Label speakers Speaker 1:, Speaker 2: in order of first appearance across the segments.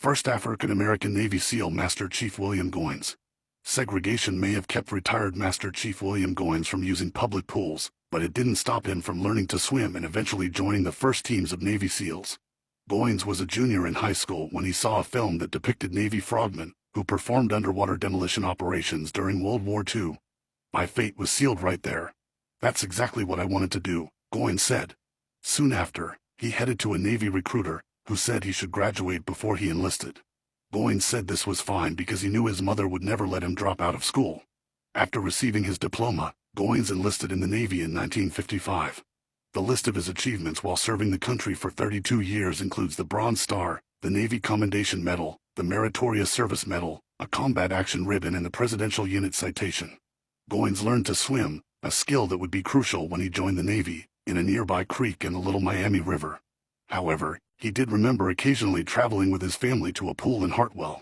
Speaker 1: First African-American Navy SEAL Master Chief William Goines. Segregation may have kept retired Master Chief William Goines from using public pools, but it didn't stop him from learning to swim and eventually joining the first teams of Navy SEALs. Goines was a junior in high school when he saw a film that depicted Navy frogmen who performed underwater demolition operations during World War II. My fate was sealed right there. That's exactly what I wanted to do, Goines said. Soon after, he headed to a Navy recruiter who said he should graduate before he enlisted. Goines said this was fine because he knew his mother would never let him drop out of school. After receiving his diploma, Goines enlisted in the Navy in 1955. The list of his achievements while serving the country for 32 years includes the Bronze Star, the Navy Commendation Medal, the Meritorious Service Medal, a Combat Action Ribbon and the Presidential Unit Citation. Goines learned to swim, a skill that would be crucial when he joined the Navy, in a nearby creek in the Little Miami River. However, he did remember occasionally traveling with his family to a pool in Hartwell.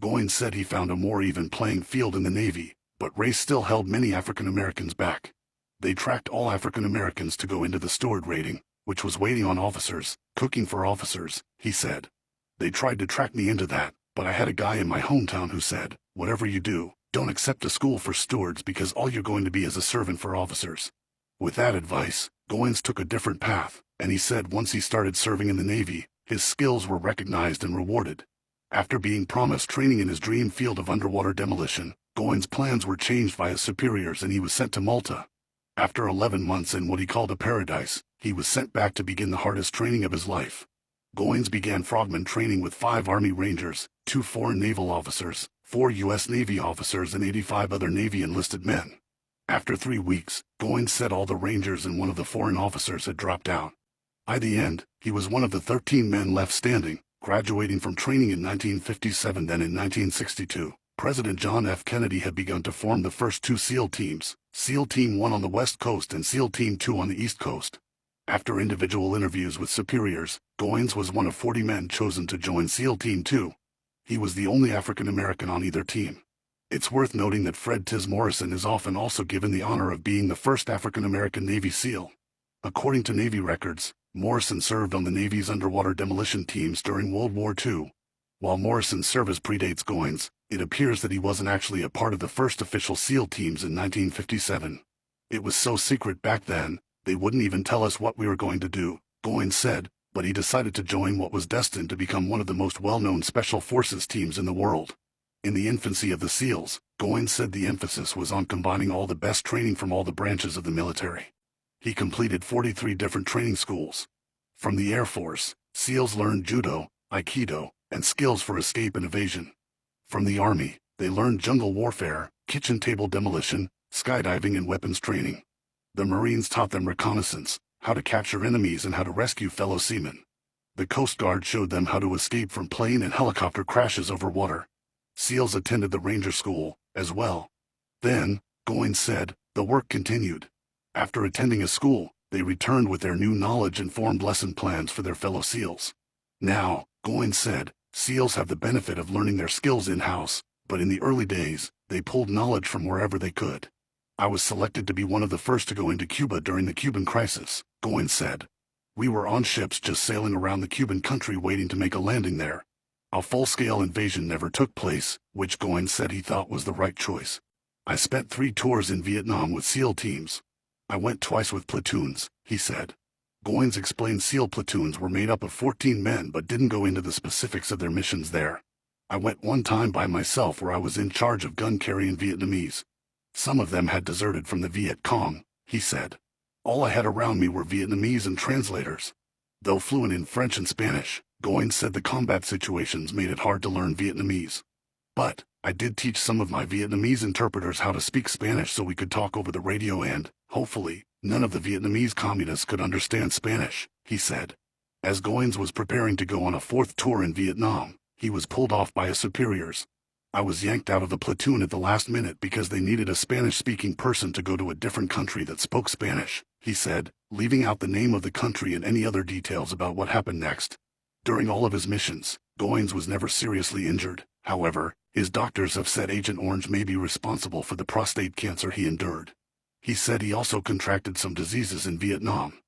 Speaker 1: Goines said he found a more even playing field in the Navy, but race still held many African Americans back. They tracked all African Americans to go into the steward rating, which was waiting on officers, cooking for officers, he said. They tried to track me into that, but I had a guy in my hometown who said, "Whatever you do, don't accept a school for stewards because all you're going to be is a servant for officers." With that advice, Goines took a different path, and he said once he started serving in the Navy, his skills were recognized and rewarded. After being promised training in his dream field of underwater demolition, Goines' plans were changed by his superiors and he was sent to Malta. After 11 months in what he called a paradise, he was sent back to begin the hardest training of his life. Goines began frogman training with 5 Army Rangers, 2 foreign naval officers, 4 U.S. Navy officers and 85 other Navy enlisted men. After 3 weeks, Goines said all the Rangers and one of the foreign officers had dropped out. By the end, he was one of the 13 men left standing, graduating from training in 1957. Then in 1962, President John F. Kennedy had begun to form the first 2 SEAL teams, SEAL Team 1 on the West Coast and SEAL Team 2 on the East Coast. After individual interviews with superiors, Goines was one of 40 men chosen to join SEAL Team 2. He was the only African American on either team. It's worth noting that Fred Tiz Morrison is often also given the honor of being the first African American Navy SEAL. According to Navy records, Morrison served on the Navy's underwater demolition teams during World War II. While Morrison's service predates Goines, it appears that he wasn't actually a part of the first official SEAL teams in 1957. It was so secret back then, they wouldn't even tell us what we were going to do, Goines said, but he decided to join what was destined to become one of the most well-known Special Forces teams in the world. In the infancy of the SEALs, Goines said the emphasis was on combining all the best training from all the branches of the military. He completed 43 different training schools. From the Air Force, SEALs learned judo, aikido, and skills for escape and evasion. From the Army, they learned jungle warfare, kitchen table demolition, skydiving and weapons training. The Marines taught them reconnaissance, how to capture enemies and how to rescue fellow seamen. The Coast Guard showed them how to escape from plane and helicopter crashes over water. SEALs attended the Ranger School, as well. Then, Goines said, the work continued. After attending a school, they returned with their new knowledge and formed lesson plans for their fellow SEALs. Now, Goines said, SEALs have the benefit of learning their skills in-house, but in the early days, they pulled knowledge from wherever they could. I was selected to be one of the first to go into Cuba during the Cuban crisis, Goines said. We were on ships just sailing around the Cuban country waiting to make a landing there. A full-scale invasion never took place, which Goines said he thought was the right choice. I spent 3 tours in Vietnam with SEAL teams. I went twice with platoons, he said. Goines explained SEAL platoons were made up of 14 men but didn't go into the specifics of their missions there. I went one time by myself where I was in charge of gun-carrying Vietnamese. Some of them had deserted from the Viet Cong, he said. All I had around me were Vietnamese and translators. Though fluent in French and Spanish, Goines said the combat situations made it hard to learn Vietnamese. But I did teach some of my Vietnamese interpreters how to speak Spanish so we could talk over the radio and, hopefully, none of the Vietnamese communists could understand Spanish, he said. As Goines was preparing to go on a 4th tour in Vietnam, he was pulled off by his superiors. I was yanked out of the platoon at the last minute because they needed a Spanish-speaking person to go to a different country that spoke Spanish, he said, leaving out the name of the country and any other details about what happened next. During all of his missions, Goines was never seriously injured. However, his doctors have said Agent Orange may be responsible for the prostate cancer he endured. He said he also contracted some diseases in Vietnam.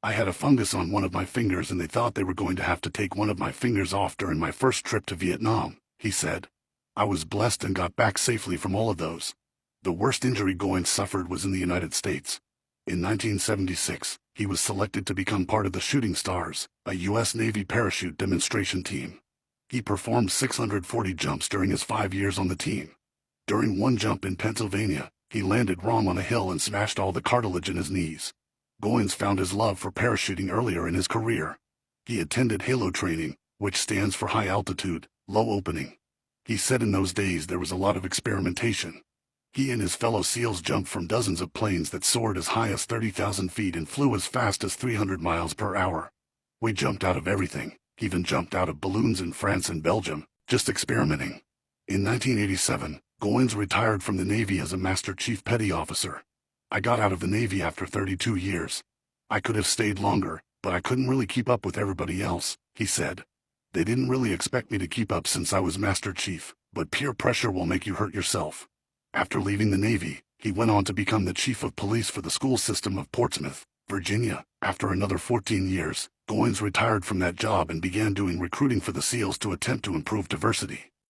Speaker 1: I had a fungus on one of my fingers and they thought they were going to have to take one of my fingers off during my first trip to Vietnam, he said. I was blessed and got back safely from all of those. The worst injury Goins suffered was in the United States. In 1976, he was selected to become part of the Shooting Stars, a U.S. Navy parachute demonstration team. He performed 640 jumps during his 5 years on the team. During one jump in Pennsylvania, he landed wrong on a hill and smashed all the cartilage in his knees. Goins found his love for parachuting earlier in his career. He attended HALO training, which stands for high altitude, low opening. He said in those days there was a lot of experimentation. He and his fellow SEALs jumped from dozens of planes that soared as high as 30,000 feet and flew as fast as 300 miles per hour. We jumped out of everything, even jumped out of balloons in France and Belgium, just experimenting. In 1987, Goins retired from the Navy as a Master Chief Petty Officer. I got out of the Navy after 32 years. I could have stayed longer, but I couldn't really keep up with everybody else, he said. They didn't really expect me to keep up since I was Master Chief, but peer pressure will make you hurt yourself. After leaving the Navy, he went on to become the Chief of Police for the school system of Portsmouth, Virginia. After another 14 years, Goins retired from that job and began doing recruiting for the SEALs to attempt to improve diversity.